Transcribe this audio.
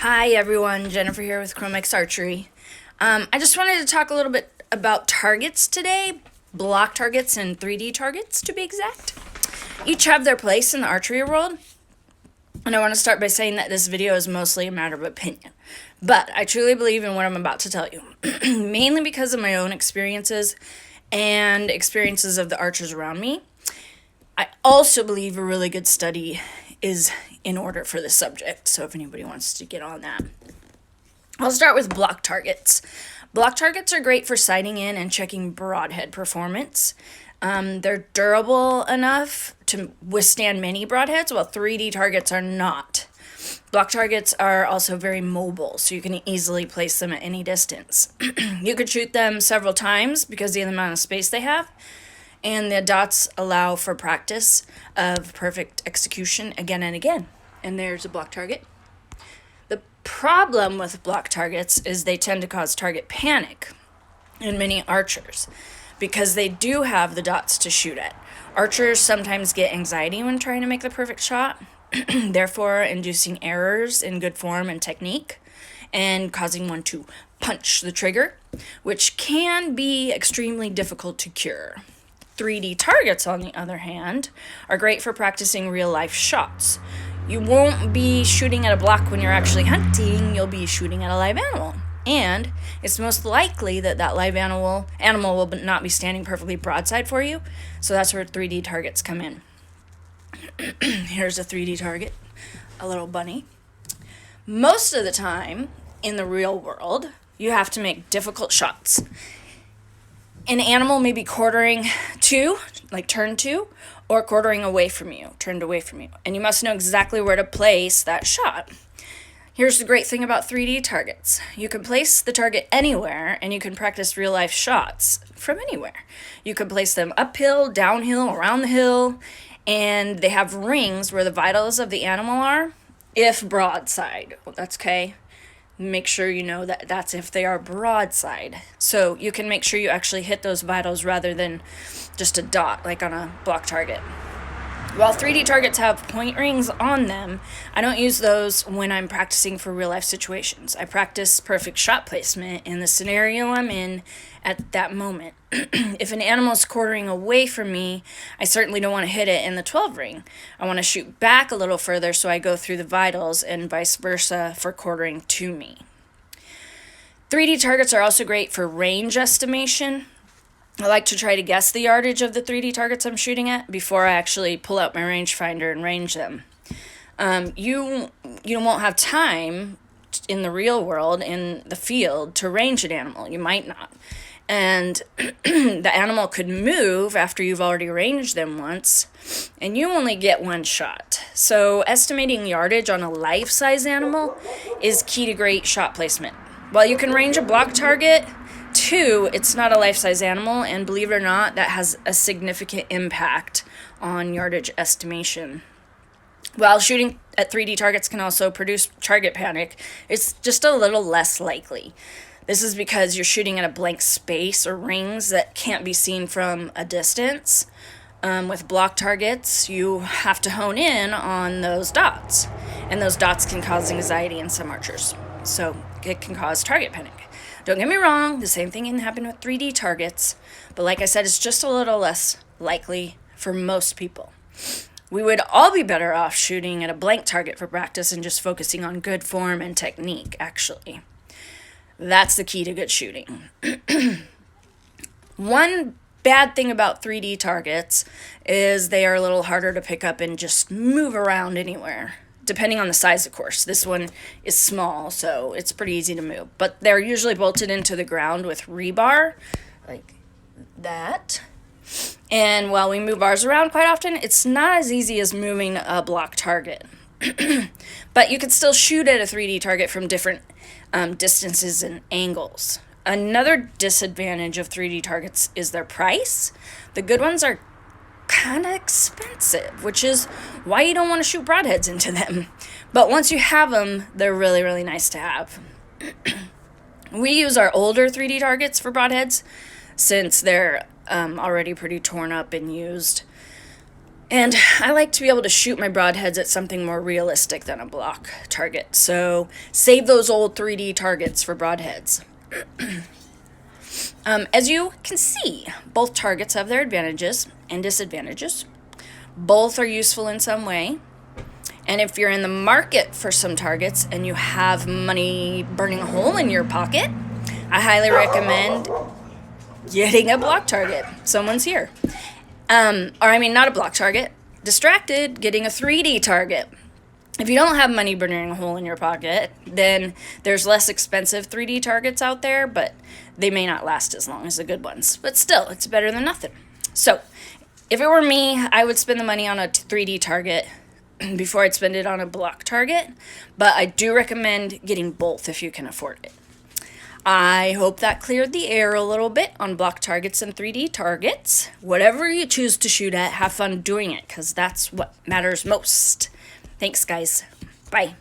Hi everyone, Jennifer here with Chromex Archery. I just wanted to talk a little bit about targets today, block targets and 3D targets to be exact. Each have their place in the archery world, and I want to start by saying that this video is mostly a matter of opinion. But I truly believe in what I'm about to tell you, mainly because of my own experiences and experiences of the archers around me. I also believe a really good study is in order for this subject, so if anybody wants to get on that. I'll start with block targets. Block targets are great for sighting in and checking broadhead performance. They're durable enough to withstand many broadheads, while 3D targets are not. Block targets are also very mobile, so you can easily place them at any distance. You could shoot them several times because of the amount of space they have, and the dots allow for practice of perfect execution again and again. And there's a block target. The problem with block targets is they tend to cause target panic in many archers because they do have the dots to shoot at. Archers sometimes get anxiety when trying to make the perfect shot, therefore inducing errors in good form and technique and causing one to punch the trigger, which can be extremely difficult to cure. 3D targets, on the other hand, are great for practicing real-life shots. You won't be shooting at a block when you're actually hunting, you'll be shooting at a live animal. And it's most likely that that live animal will not be standing perfectly broadside for you, so that's where 3D targets come in. Here's a 3D target, a little bunny. Most of the time, in the real world, you have to make difficult shots. An animal may be quartering to, like turn to, or quartering away from you, turned away from you. And you must know exactly where to place that shot. Here's the great thing about 3D targets. You can place the target anywhere, and you can practice real-life shots from anywhere. You can place them uphill, downhill, around the hill, and they have rings where the vitals of the animal are, if broadside. Well, that's okay. Make sure you know that that's if they are broadside. So you can make sure you actually hit those vitals rather than just a dot like on a block target. While 3D targets have point rings on them, I don't use those when I'm practicing for real life situations. I practice perfect shot placement in the scenario I'm in at that moment. If an animal is quartering away from me, I certainly don't want to hit it in the 12 ring. I want to shoot back a little further so I go through the vitals and vice versa for quartering to me. 3D targets are also great for range estimation. I like to try to guess the yardage of the 3D targets I'm shooting at before I actually pull out my rangefinder and range them. You won't have time in the real world, in the field, to range an animal. You might not. And the animal could move after you've already ranged them once, and you only get one shot. So estimating yardage on a life-size animal is key to great shot placement. While you can range a block target, two, it's not a life-size animal, and believe it or not, that has a significant impact on yardage estimation. While shooting at 3D targets can also produce target panic, it's just a little less likely. This is because you're shooting at a blank space or rings that can't be seen from a distance. With block targets, you have to hone in on those dots, and those dots can cause anxiety in some archers. So it can cause target panic. Don't get me wrong, the same thing can happen with 3D targets, but like I said, it's just a little less likely for most people. We would all be better off shooting at a blank target for practice and just focusing on good form and technique, actually. That's the key to good shooting. One bad thing about 3D targets is they are a little harder to pick up and just move around anywhere. Depending on the size, of course. This one is small, so it's pretty easy to move. But they're usually bolted into the ground with rebar, like that. And while we move ours around quite often, it's not as easy as moving a block target. But you can still shoot at a 3D target from different distances and angles. Another disadvantage of 3D targets is their price. The good ones are kind of expensive, which is why you don't want to shoot broadheads into them. But once you have them, they're really, really nice to have. We use our older 3D targets for broadheads since they're already pretty torn up and used. And I like to be able to shoot my broadheads at something more realistic than a block target. So save those old 3D targets for broadheads. As you can see, both targets have their advantages and disadvantages. Both are useful in some way. And if you're in the market for some targets and you have money burning a hole in your pocket, I highly recommend getting a block target. Someone's here. Not a block target. Distracted, getting a 3D target. If you don't have money burning a hole in your pocket, then there's less expensive 3D targets out there, but they may not last as long as the good ones. But still, it's better than nothing. So, if it were me, I would spend the money on a 3D target before I'd spend it on a block target, but I do recommend getting both if you can afford it. I hope that cleared the air a little bit on block targets and 3D targets. Whatever you choose to shoot at, have fun doing it, because that's what matters most. Thanks, guys. Bye.